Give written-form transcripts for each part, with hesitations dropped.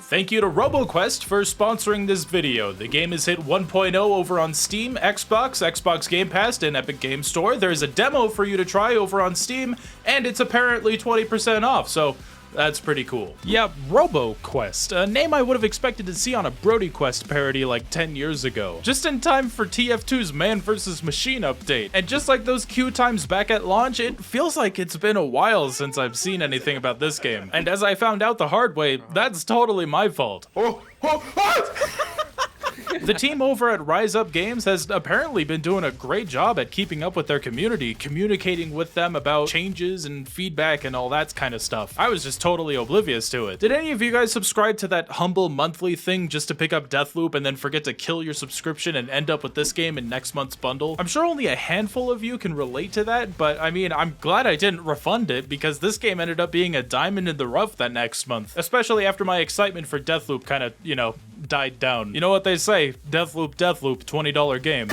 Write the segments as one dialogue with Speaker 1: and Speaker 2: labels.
Speaker 1: Thank you to RoboQuest for sponsoring this video. The game has hit 1.0 over on Steam, Xbox Game Pass, and Epic Game Store. There's a demo for you to try over on Steam, and it's apparently 20% off, so that's pretty cool. Yeah, RoboQuest, a name I would have expected to see on a RogueQuest parody like 10 years ago. Just in time for TF2's Man vs. Machine update. And just like those queue times back at launch, it feels like it's been a while since I've seen anything about this game. And as I found out the hard way, that's totally my fault. The team over at Rise Up Games has apparently been doing a great job at keeping up with their community, communicating with them about changes and feedback and all that kind of stuff. I was just totally oblivious to it. Did any of you guys subscribe to that humble monthly thing just to pick up Deathloop and then forget to kill your subscription and end up with this game in next month's bundle? I'm sure only a handful of you can relate to that, but I mean, I'm glad I didn't refund it because this game ended up being a diamond in the rough that next month, especially after my excitement for Deathloop kind of, died down. You know what they say, Deathloop, $20 game.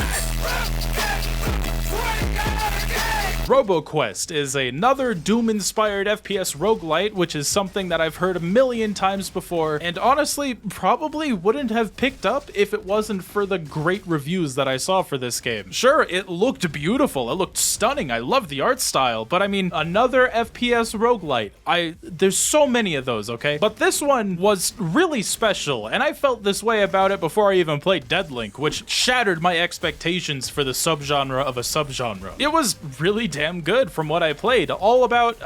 Speaker 1: RoboQuest is another Doom-inspired FPS roguelite, which is something that I've heard a million times before, and honestly, probably wouldn't have picked up if it wasn't for the great reviews that I saw for this game. Sure, it looked beautiful, it looked stunning, I love the art style, but I mean, another FPS roguelite. There's so many of those, okay? But this one was really special, and I felt this way about it before I even played Deadlink, which shattered my expectations for the subgenre of a subgenre. It was really damn good from what I played, all about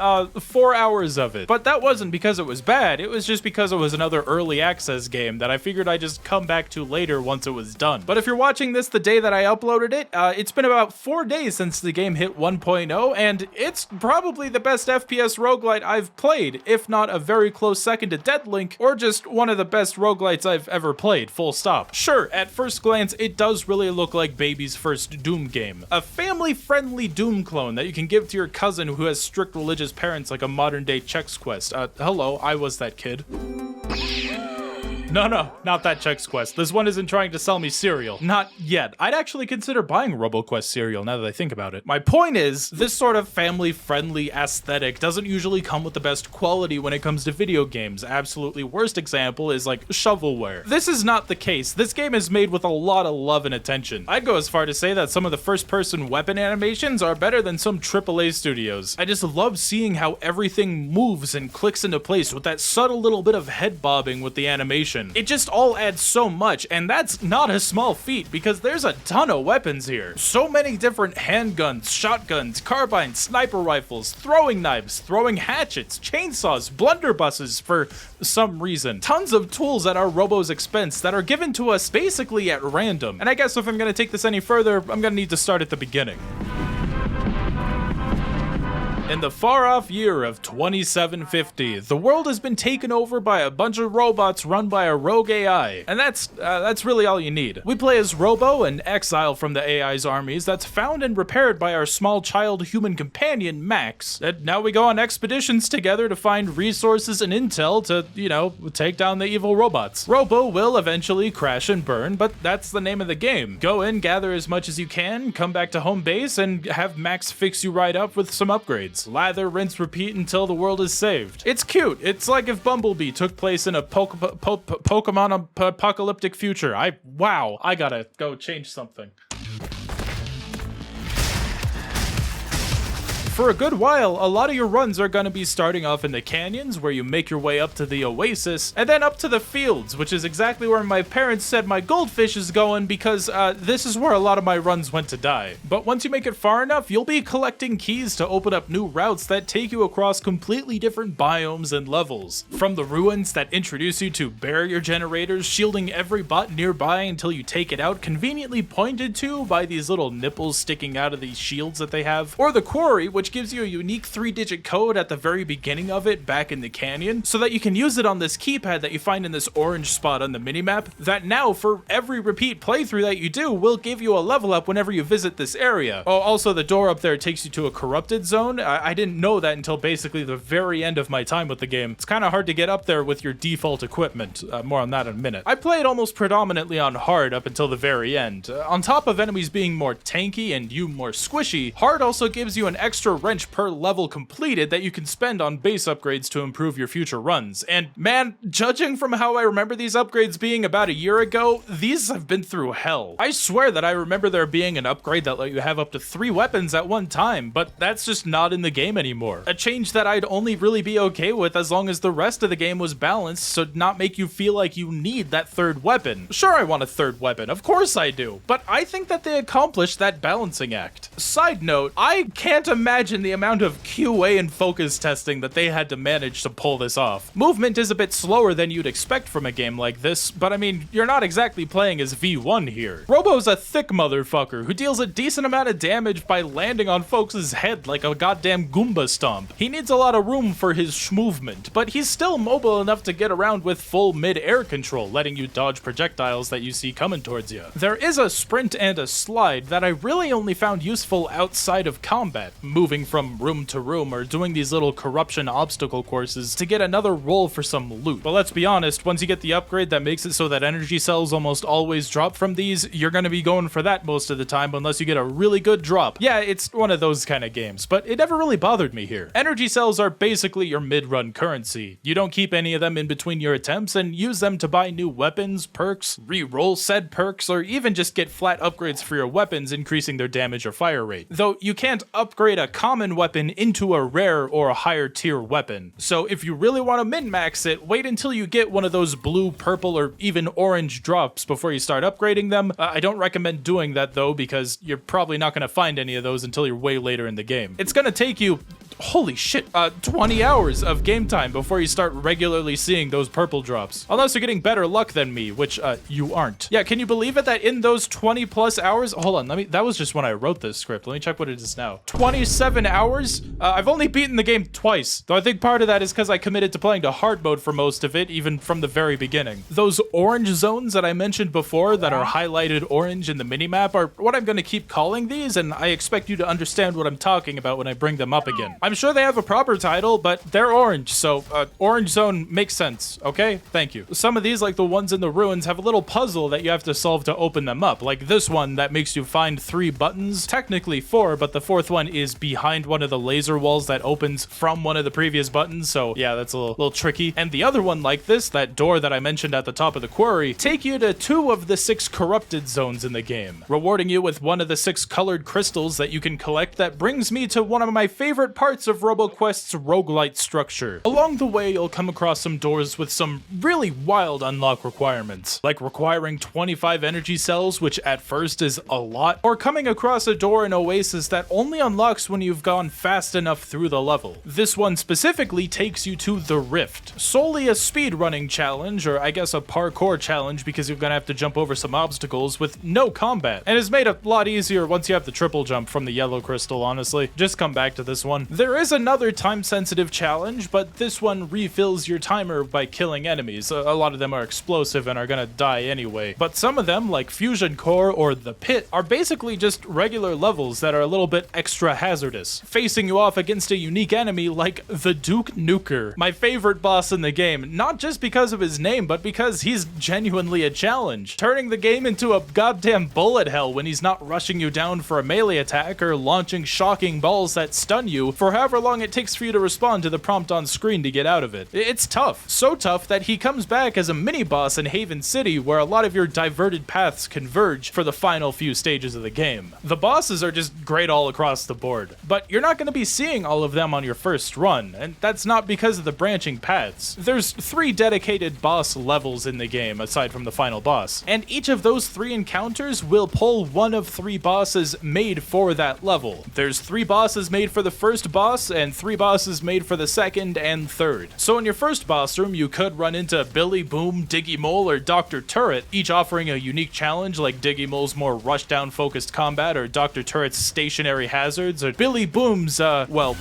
Speaker 1: 4 hours of it. But that wasn't because it was bad, it was just because it was another early access game that I figured I'd just come back to later once it was done. But if you're watching this the day that I uploaded it, it's been about 4 days since the game hit 1.0, and it's probably the best FPS roguelite I've played, if not a very close second to Deadlink, or just one of the best roguelites I've ever played, full stop. Sure, at first glance, it does really look like baby's first Doom game. A family-friendly Doom clone that you can give to your cousin who has strict religious parents like a modern-day Chex Quest. Hello, I was that kid. No, not that Chex Quest. This one isn't trying to sell me cereal. Not yet. I'd actually consider buying RoboQuest cereal now that I think about it. My point is, this sort of family-friendly aesthetic doesn't usually come with the best quality when it comes to video games. Absolutely worst example is like shovelware. This is not the case. This game is made with a lot of love and attention. I'd go as far to say that some of the first-person weapon animations are better than some AAA studios. I just love seeing how everything moves and clicks into place with that subtle little bit of head bobbing with the animation. It just all adds so much, and that's not a small feat because there's a ton of weapons here. So many different handguns, shotguns, carbines, sniper rifles, throwing knives, throwing hatchets, chainsaws, blunderbusses for some reason. Tons of tools at our Robo's expense that are given to us basically at random. And I guess if I'm gonna take this any further, I'm gonna need to start at the beginning. In the far-off year of 2750, the world has been taken over by a bunch of robots run by a rogue AI, and that's really all you need. We play as Robo, an exile from the AI's armies that's found and repaired by our small child human companion, Max, and now we go on expeditions together to find resources and intel to, take down the evil robots. Robo will eventually crash and burn, but that's the name of the game. Go in, gather as much as you can, come back to home base, and have Max fix you right up with some upgrades. Lather, rinse, repeat until the world is saved. It's cute. It's like if Bumblebee took place in a Pokemon apocalyptic future. Wow, I gotta go change something. For a good while, a lot of your runs are going to be starting off in the canyons, where you make your way up to the oasis, and then up to the fields, which is exactly where my parents said my goldfish is going because this is where a lot of my runs went to die. But once you make it far enough, you'll be collecting keys to open up new routes that take you across completely different biomes and levels. From the ruins that introduce you to barrier generators, shielding every bot nearby until you take it out, conveniently pointed to by these little nipples sticking out of these shields that they have, or the quarry, which gives you a unique 3-digit code at the very beginning of it back in the canyon, so that you can use it on this keypad that you find in this orange spot on the minimap, that now for every repeat playthrough that you do will give you a level up whenever you visit this area. Oh, also the door up there takes you to a corrupted zone. I didn't know that until basically the very end of my time with the game. It's kind of hard to get up there with your default equipment. More on that in a minute. I played almost predominantly on hard up until the very end. On top of enemies being more tanky and you more squishy, hard also gives you an extra wrench per level completed that you can spend on base upgrades to improve your future runs. And man, judging from how I remember these upgrades being about a year ago, these have been through hell. I swear that I remember there being an upgrade that let you have up to 3 weapons at one time, but that's just not in the game anymore. A change that I'd only really be okay with as long as the rest of the game was balanced, so not make you feel like you need that 3rd weapon. Sure, I want a 3rd weapon, of course I do, but I think that they accomplished that balancing act. Side note, I can't imagine the amount of QA and focus testing that they had to manage to pull this off. Movement is a bit slower than you'd expect from a game like this, but I mean, you're not exactly playing as V1 here. Robo's a thick motherfucker who deals a decent amount of damage by landing on folks' head like a goddamn Goomba stomp. He needs a lot of room for his schmovement, but he's still mobile enough to get around with full mid-air control, letting you dodge projectiles that you see coming towards you. There is a sprint and a slide that I really only found useful outside of combat, moving from room to room or doing these little corruption obstacle courses to get another roll for some loot. But let's be honest, once you get the upgrade that makes it so that energy cells almost always drop from these, you're gonna be going for that most of the time unless you get a really good drop. Yeah, it's one of those kind of games, but it never really bothered me here. Energy cells are basically your mid-run currency. You don't keep any of them in between your attempts and use them to buy new weapons, perks, re-roll said perks, or even just get flat upgrades for your weapons, increasing their damage or fire rate. Though you can't upgrade a common weapon into a rare or a higher tier weapon. So if you really want to min-max it, wait until you get one of those blue, purple, or even orange drops before you start upgrading them. I don't recommend doing that though, because you're probably not going to find any of those until you're way later in the game. It's going to take you, holy shit, 20 hours of game time before you start regularly seeing those purple drops. Unless you're getting better luck than me, which you aren't. Yeah, can you believe it that in those 20 plus hours, hold on, that was just when I wrote this script. Let me check what it is now. 27 hours? I've only beaten the game twice, though I think part of that is because I committed to playing to hard mode for most of it, even from the very beginning. Those orange zones that I mentioned before that are highlighted orange in the minimap are what I'm going to keep calling these, and I expect you to understand what I'm talking about when I bring them up again. I'm sure they have a proper title, but they're orange, so orange zone makes sense, okay? Thank you. Some of these, like the ones in the ruins, have a little puzzle that you have to solve to open them up, like this one that makes you find 3 buttons, technically 4, but the 4th one is behind one of the laser walls that opens from one of the previous buttons, so yeah, that's a little tricky. And the other one like this, that door that I mentioned at the top of the quarry, take you to 2 of the 6 corrupted zones in the game, rewarding you with one of the 6 colored crystals that you can collect. That brings me to one of my favorite parts of RoboQuest's roguelite structure. Along the way, you'll come across some doors with some really wild unlock requirements, like requiring 25 energy cells, which at first is a lot, or coming across a door in Oasis that only unlocks when you've gone fast enough through the level. This one specifically takes you to the Rift, solely a speedrunning challenge, or I guess a parkour challenge, because you're gonna have to jump over some obstacles with no combat, and is made a lot easier once you have the triple jump from the yellow crystal, honestly. Just come back to this one. There is another time-sensitive challenge, but this one refills your timer by killing enemies. A lot of them are explosive and are gonna die anyway, but some of them, like Fusion Core or the Pit, are basically just regular levels that are a little bit extra hazardous, facing you off against a unique enemy like the Duke Nuker, my favorite boss in the game, not just because of his name, but because he's genuinely a challenge, turning the game into a goddamn bullet hell when he's not rushing you down for a melee attack or launching shocking balls that stun you for however long it takes for you to respond to the prompt on screen to get out of it. It's tough, so tough that he comes back as a mini-boss in Haven City, where a lot of your diverted paths converge for the final few stages of the game. The bosses are just great all across the board, but you're not going to be seeing all of them on your first run, and that's not because of the branching paths. There's 3 dedicated boss levels in the game, aside from the final boss, and each of those 3 encounters will pull one of 3 bosses made for that level. There's 3 bosses made for the first boss, and 3 bosses made for the second and third. So in your first boss room, you could run into Billy Boom, Diggy Mole, or Dr. Turret, each offering a unique challenge, like Diggy Mole's more rushdown focused combat, or Dr. Turret's stationary hazards, or Billy Boom's, well...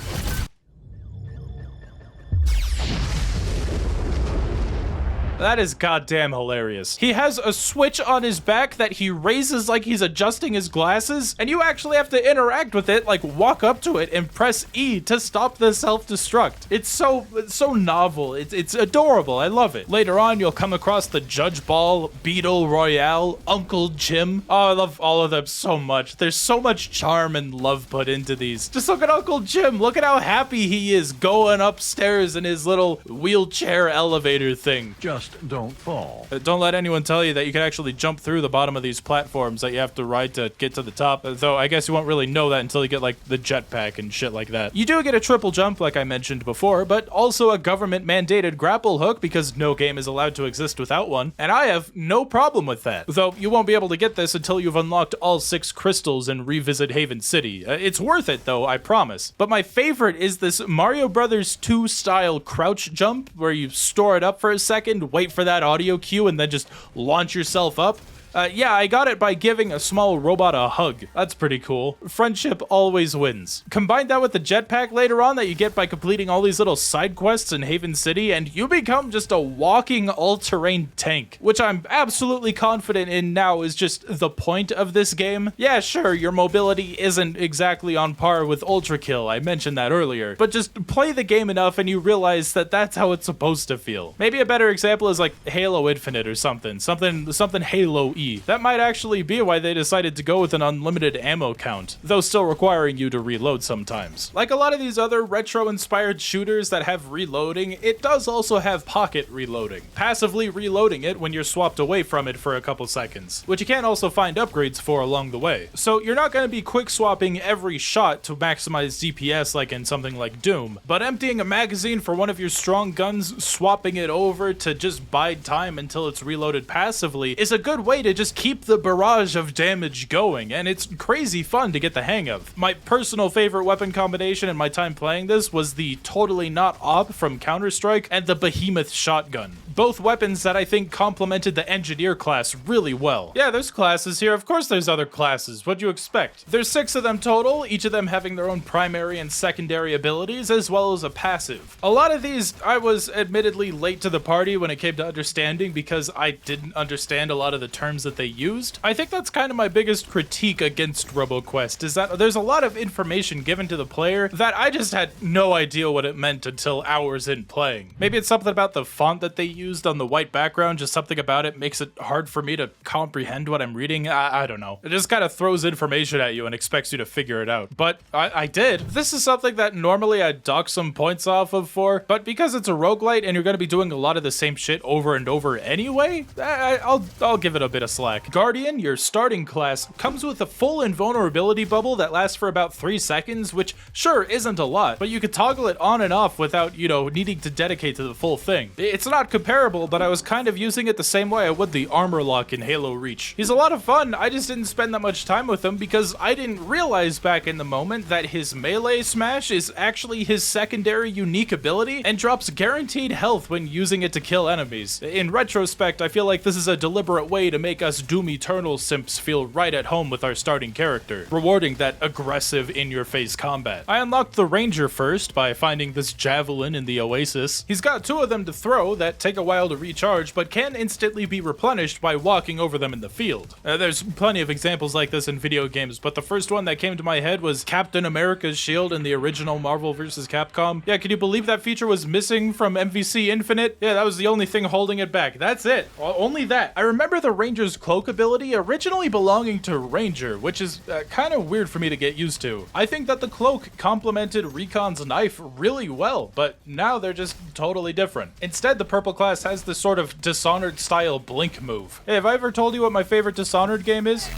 Speaker 1: That is goddamn hilarious. He has a switch on his back that he raises like he's adjusting his glasses, and you actually have to interact with it, like walk up to it and press E to stop the self-destruct. It's so novel. It's adorable. I love it. Later on, you'll come across the Judge Ball, Beetle Royale, Uncle Jim. Oh, I love all of them so much. There's so much charm and love put into these. Just look at Uncle Jim. Look at how happy he is going upstairs in his little wheelchair elevator thing.
Speaker 2: Just don't fall.
Speaker 1: Don't let anyone tell you that you can actually jump through the bottom of these platforms that you have to ride to get to the top, though I guess you won't really know that until you get like the jetpack and shit like that. You do get a triple jump like I mentioned before, but also a government mandated grapple hook because no game is allowed to exist without one, and I have no problem with that. Though you won't be able to get this until you've unlocked all 6 crystals and revisit Haven City. It's worth it though, I promise. But my favorite is this Mario Brothers 2 style crouch jump where you store it up for a second, wait for that audio cue, and then just launch yourself up. Yeah, I got it by giving a small robot a hug. That's pretty cool. Friendship always wins. Combine that with the jetpack later on that you get by completing all these little side quests in Haven City, and you become just a walking all-terrain tank, which I'm absolutely confident in now is just the point of this game. Yeah, sure, your mobility isn't exactly on par with Ultra Kill, I mentioned that earlier, but just play the game enough and you realize that that's how it's supposed to feel. Maybe a better example is like Halo Infinite or something Halo-y. That might actually be why they decided to go with an unlimited ammo count, though still requiring you to reload sometimes. Like a lot of these other retro-inspired shooters that have reloading, it does also have pocket reloading, passively reloading it when you're swapped away from it for a couple seconds, which you can also find upgrades for along the way. So you're not going to be quick swapping every shot to maximize DPS like in something like Doom, but emptying a magazine for one of your strong guns, swapping it over to just bide time until it's reloaded passively is a good way to just keep the barrage of damage going, and it's crazy fun to get the hang of. My personal favorite weapon combination in my time playing this was the Totally Not Op from Counter-Strike and the Behemoth shotgun. Both weapons that I think complemented the engineer class really well. Yeah, there's classes here. Of course there's other classes. What'd you expect? There's 6 of them total, each of them having their own primary and secondary abilities, as well as a passive. A lot of these, I was admittedly late to the party when it came to understanding because I didn't understand a lot of the terms that they used. I think that's kind of my biggest critique against RoboQuest, is that there's a lot of information given to the player that I just had no idea what it meant until hours in playing. Maybe it's something about the font that they used on the white background, just something about it makes it hard for me to comprehend what I'm reading. I don't know. It just kind of throws information at you and expects you to figure it out. But I did. This is something that normally I'd dock some points off of for, but because it's a roguelite and you're going to be doing a lot of the same shit over and over anyway, I'll give it a bit of slack. Guardian, your starting class, comes with a full invulnerability bubble that lasts for about 3 seconds, which sure isn't a lot, but you could toggle it on and off without, needing to dedicate to the full thing. It's not comparable, but I was kind of using it the same way I would the armor lock in Halo Reach. He's a lot of fun, I just didn't spend that much time with him because I didn't realize back in the moment that his melee smash is actually his secondary unique ability and drops guaranteed health when using it to kill enemies. In retrospect, I feel like this is a deliberate way to make us Doom Eternal simps feel right at home with our starting character, rewarding that aggressive in-your-face combat. I unlocked the Ranger first by finding this javelin in the Oasis. He's got 2 of them to throw that take a while to recharge, but can instantly be replenished by walking over them in the field. There's plenty of examples like this in video games, but the first one that came to my head was Captain America's shield in the original Marvel vs. Capcom. Yeah, can you believe that feature was missing from MVC Infinite? Yeah, that was the only thing holding it back. That's it. Only that. I remember the Ranger's cloak ability originally belonging to Ranger, which is kind of weird for me to get used to. I think that the cloak complemented Recon's knife really well, but now they're just totally different. Instead, the purple class has this sort of Dishonored style blink move. Hey, have I ever told you what my favorite Dishonored game is?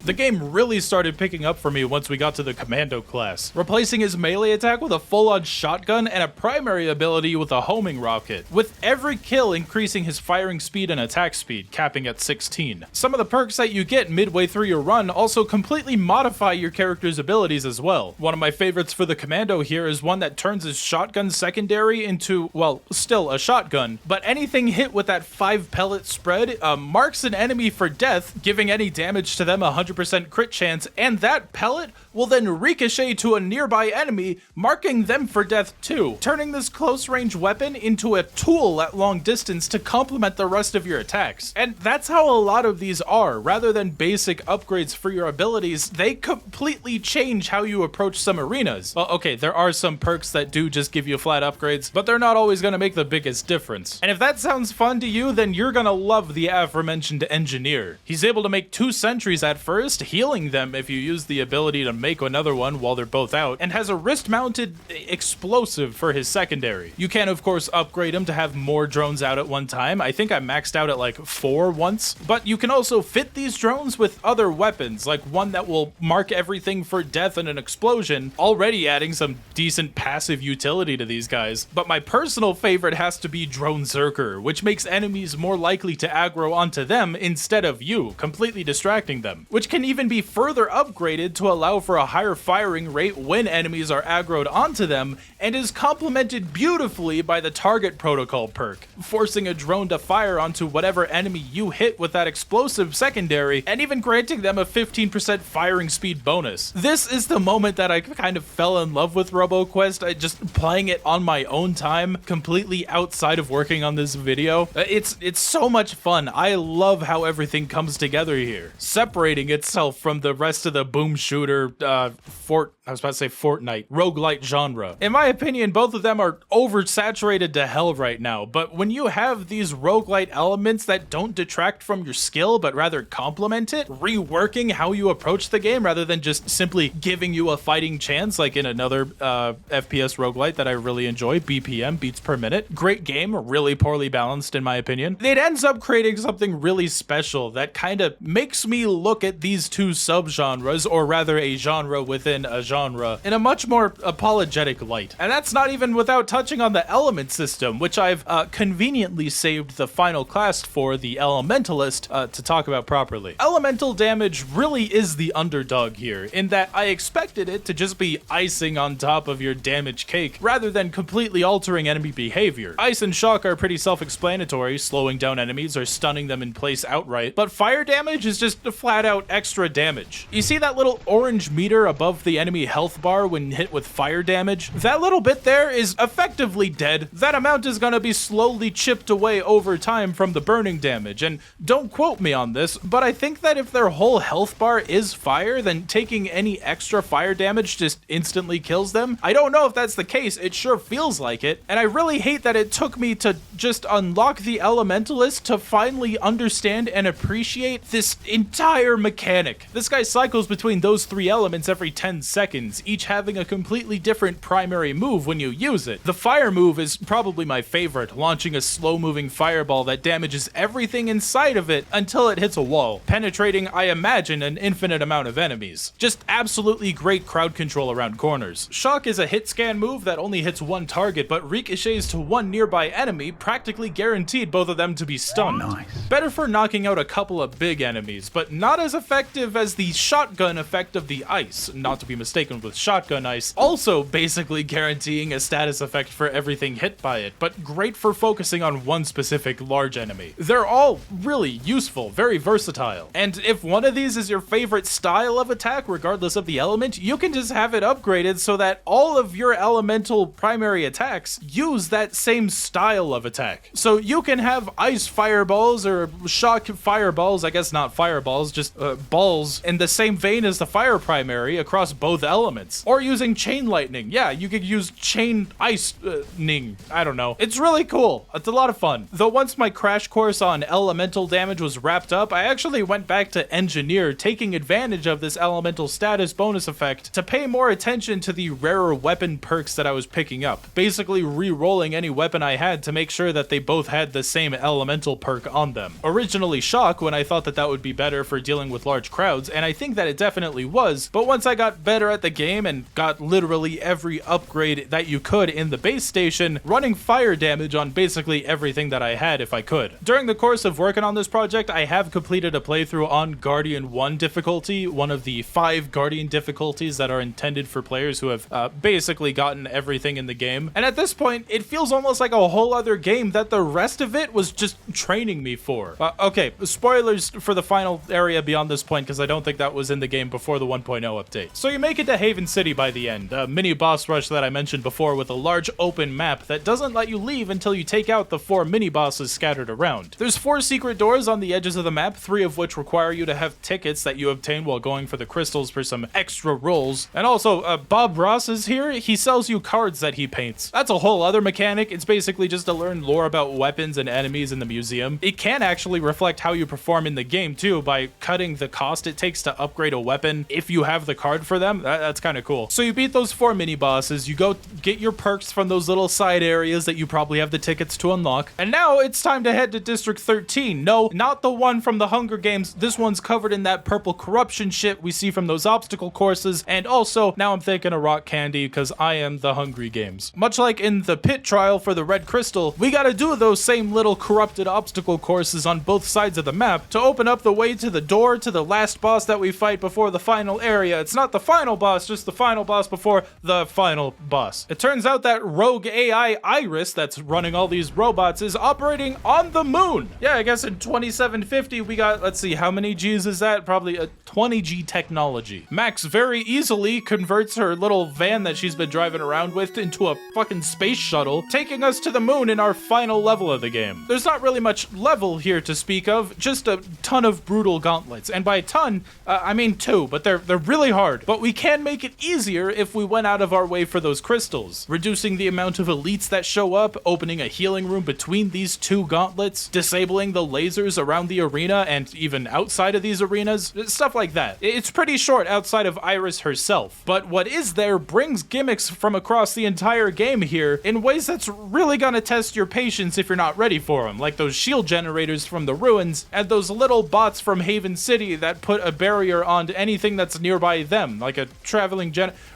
Speaker 1: The game really started picking up for me once we got to the Commando class, replacing his melee attack with a full-on shotgun and a primary ability with a homing rocket, with every kill increasing his firing speed and attack speed, capping at 16. Some of the perks that you get midway through your run also completely modify your character's abilities as well. One of my favorites for the Commando here is one that turns his shotgun secondary into, well, still a shotgun, but anything hit with that 5 pellet spread marks an enemy for death, giving any damage to them 100% crit chance, and that pellet will then ricochet to a nearby enemy, marking them for death too, turning this close range weapon into a tool at long distance to complement the rest of your attacks. And that's how a lot of these are. Rather than basic upgrades for your abilities, they completely change how you approach some arenas. Well, okay, there are some perks that do just give you flat upgrades, but they're not always going to make the biggest difference. And if that sounds fun to you, then you're gonna love the aforementioned engineer. He's able to make 2 sentries at first, healing them if you use the ability to make another one while they're both out, and has a wrist-mounted explosive for his secondary. You can, of course, upgrade him to have more drones out at one time. I think I maxed out at like 4 once, but you can also fit these drones with other weapons, like one that will mark everything for death and an explosion, already adding some decent passive utility to these guys. But my personal favorite has to be Drone Zerker, which makes enemies more likely to aggro onto them instead of you, completely distracting them, which can even be further upgraded to allow for a higher firing rate when enemies are aggroed onto them, and is complemented beautifully by the target protocol perk, forcing a drone to fire onto whatever enemy you hit with that explosive secondary, and even granting them a 15% firing speed bonus. This is the moment that I kind of fell in love with RoboQuest, just playing it on my own time, completely outside of working on this video. It's so much fun. I love how everything comes together here, separating itself from the rest of the boom shooter, Fortnite, roguelite genre. In my opinion, both of them are oversaturated to hell right now, but when you have these roguelite elements that don't detract from your skill, but rather complement it, reworking how you approach the game rather than just simply giving you a fighting chance, like in another FPS roguelite that I really enjoy, BPM, beats per minute. Great game, really poorly balanced in my opinion. It ends up creating something really special that kind of makes me look at these two subgenres, or rather a genre within a genre, in a much more apologetic light. And that's not even without touching on the element system, which I've conveniently saved the final class for, the Elementalist, to talk about properly. Elemental damage really is the underdog here, in that I expected it to just be icing on top of your damage cake, rather than completely altering enemy behavior. Ice and shock are pretty self-explanatory, slowing down enemies or stunning them in place outright, but fire damage is just flat out extra damage. You see that little orange meter above the enemy health bar when hit with fire damage? That little bit there is effectively dead. That amount is gonna be slowly chipped away over time from the burning damage, and don't quote me on this, but I think that if their whole health bar is fire, then taking any extra fire damage just instantly kills them. I don't know if that's the case, it sure feels like it, and I really hate that it took me to just unlock the Elementalist to finally understand and appreciate this entire mechanic. This guy cycles between those 3 elements every 10 seconds, each having a completely different primary move when you use it. The fire move is probably my favorite, launching a slow-moving fireball that damages everything inside of it until it hits a wall, penetrating, I imagine, an infinite amount of enemies. Just absolutely great crowd control around corners. Shock is a hit scan move that only hits one target, but ricochets to one nearby enemy, practically guaranteed both of them to be stunned. Nice. Better for knocking out a couple of big enemies, but not as effective as the shotgun effect of the ice, not to be mistaken with shotgun ice, also basically guaranteeing a status effect for everything hit by it, but great for focusing on one specific large enemy. They're all really useful, very versatile, and if one of these is your favorite style of attack, regardless of the element, you can just have it upgraded so that all of your elemental primary attacks use that same style of attack. So you can have ice fireballs or shock fireballs, I guess not fireballs, just balls, in the same vein as the fire primary across both elements. Or using chain lightning. Yeah, you could use chain ice-ning. I don't know. It's really cool. It's a lot of fun. Though once my crash course on elemental damage was wrapped up, I actually went back to engineer, taking advantage of this elemental status bonus effect to pay more attention to the rarer weapon perks that I was picking up, basically re-rolling any weapon I had to make sure that they both had the same elemental perk on them. Originally shock, when I thought that that would be better for dealing with large crowds, and I think that it definitely was, but once I got better at the game and got literally every upgrade that you could in the base station, running fire damage on basically everything that I had if I could. During the course of working on this project, I have completed a playthrough on Guardian 1 difficulty, one of the 5 Guardian difficulties that are intended for players who have basically gotten everything in the game. And at this point, it feels almost like a whole other game that the rest of it was just training me for. Okay, spoilers for the final area beyond this point, because I don't think that was in the game before the 1.0 update. So you make it it to Haven City by the end, a mini boss rush that I mentioned before with a large open map that doesn't let you leave until you take out the 4 mini bosses scattered around. There's 4 secret doors on the edges of the map, 3 of which require you to have tickets that you obtain while going for the crystals for some extra rolls. And also, Bob Ross is here. He sells you cards that he paints. That's a whole other mechanic. It's basically just to learn lore about weapons and enemies in the museum. It can actually reflect how you perform in the game too by cutting the cost it takes to upgrade a weapon if you have the card for them. That's kind of cool. So you beat those 4 mini bosses, you go get your perks from those little side areas that you probably have the tickets to unlock, and now it's time to head to District 13. No, not the one from the Hunger Games. This one's covered in that purple corruption shit we see from those obstacle courses, and also now I'm thinking of rock candy because I am the Hungry Games. Much like in the pit trial for the red crystal, we gotta do those same little corrupted obstacle courses on both sides of the map to open up the way to the door to the last boss that we fight before the final area. It's not the final boss, just the final boss before the final boss. It turns out that rogue AI Iris that's running all these robots is operating on the moon. Yeah, I guess in 2750 we got, let's see, how many G's is that? Probably a 20G technology. Max very easily converts her little van that she's been driving around with into a fucking space shuttle, taking us to the moon in our final level of the game. There's not really much level here to speak of, just a ton of brutal gauntlets. And by a ton, I mean 2, but they're really hard. But we can make it easier if we went out of our way for those crystals, reducing the amount of elites that show up, opening a healing room between these 2 gauntlets, disabling the lasers around the arena and even outside of these arenas, stuff like that. It's pretty short outside of Iris herself, but what is there brings gimmicks from across the entire game here in ways that's really gonna test your patience if you're not ready for them, like those shield generators from the ruins and those little bots from Haven City that put a barrier on anything that's nearby them, like a traveling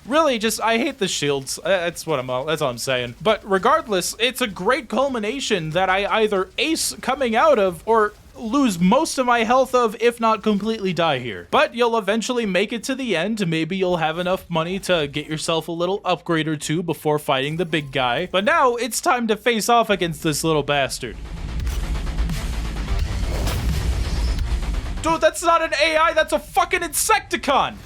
Speaker 1: really just, I hate the shields. That's all I'm saying. But regardless, it's a great culmination that I either ace coming out of or lose most of my health of, if not completely die here. But you'll eventually make it to the end. Maybe you'll have enough money to get yourself a little upgrade or 2 before fighting the big guy. But now it's time to face off against this little bastard. Dude, that's not an AI, that's a fucking Insecticon!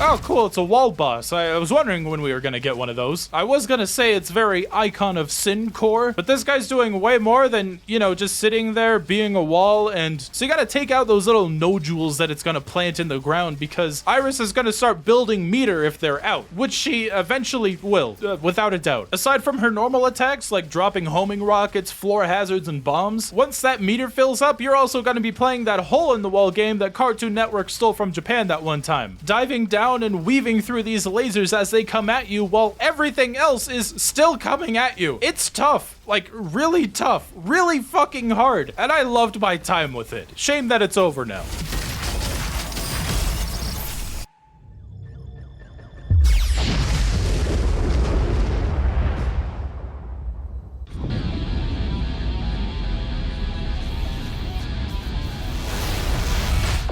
Speaker 1: Oh, cool, it's a wall boss. I was wondering when we were gonna get one of those. I was gonna say it's very Icon of Sin core, but this guy's doing way more than, you know, just sitting there being a wall, and so you gotta take out those little nodules that it's gonna plant in the ground, because Iris is gonna start building meter if they're out, which she eventually will, without a doubt. Aside from her normal attacks, like dropping homing rockets, floor hazards, and bombs, once that meter fills up, you're also gonna be playing that hole-in-the-wall game that Cartoon Network stole from Japan that one time. Diving down and weaving through these lasers as they come at you while everything else is still coming at you. It's tough, like really tough, really fucking hard, and I loved my time with it. Shame that it's over now.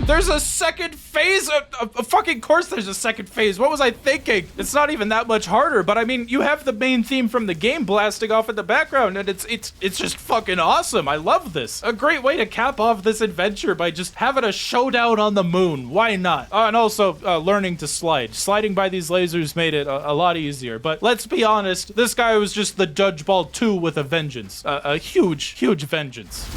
Speaker 1: There's a second phase? Of fucking course there's a second phase. What was I thinking? It's not even that much harder, but I mean, you have the main theme from the game blasting off in the background, and it's just fucking awesome. I love this. A great way to cap off this adventure by just having a showdown on the moon. Why not? And also, learning to slide. Sliding by these lasers made it a lot easier, but let's be honest, this guy was just the Dodgeball 2 with a vengeance. A huge, huge vengeance.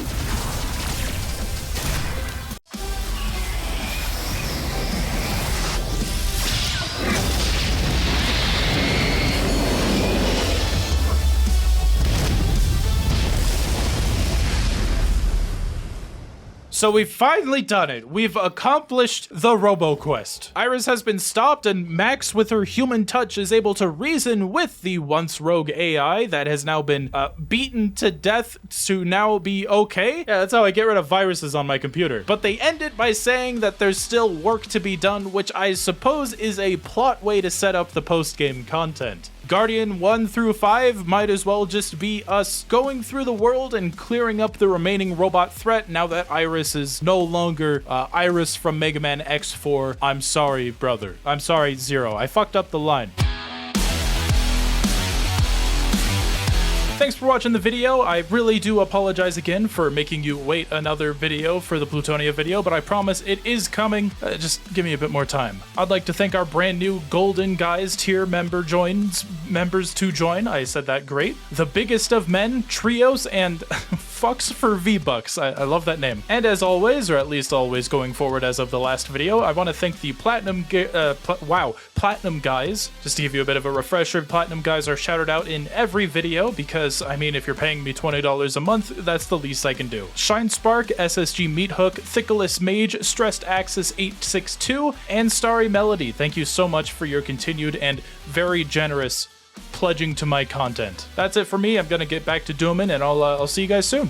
Speaker 1: So we've finally done it. We've accomplished the RoboQuest. Iris has been stopped, and Max, with her human touch, is able to reason with the once rogue AI that has now been beaten to death to now be okay. Yeah, that's how I get rid of viruses on my computer. But they end it by saying that there's still work to be done, which I suppose is a plot way to set up the post-game content. Guardian 1 through 5 might as well just be us going through the world and clearing up the remaining robot threat now that Iris is no longer Iris from Mega Man X4. I'm sorry, brother. I'm sorry, Zero. I fucked up the line. Thanks for watching the video. I really do apologize again for making you wait another video for the Plutonia video, but I promise it is coming. Just give me a bit more time. I'd like to thank our brand new Golden Guys tier members to join. I said that great. The Biggest of Men, Trios, and Fucks for V-Bucks. I love that name. And as always, or at least always going forward as of the last video, I want to thank the Platinum Guys. Just to give you a bit of a refresher, Platinum Guys are shouted out in every video because, I mean, if you're paying me $20 a month, that's the least I can do. Shine Spark, SSG Meathook, Thickless Mage, Stressed Axis 862, and Starry Melody. Thank you so much for your continued and very generous pledging to my content. That's it for me. I'm gonna get back to dooming, and I'll see you guys soon.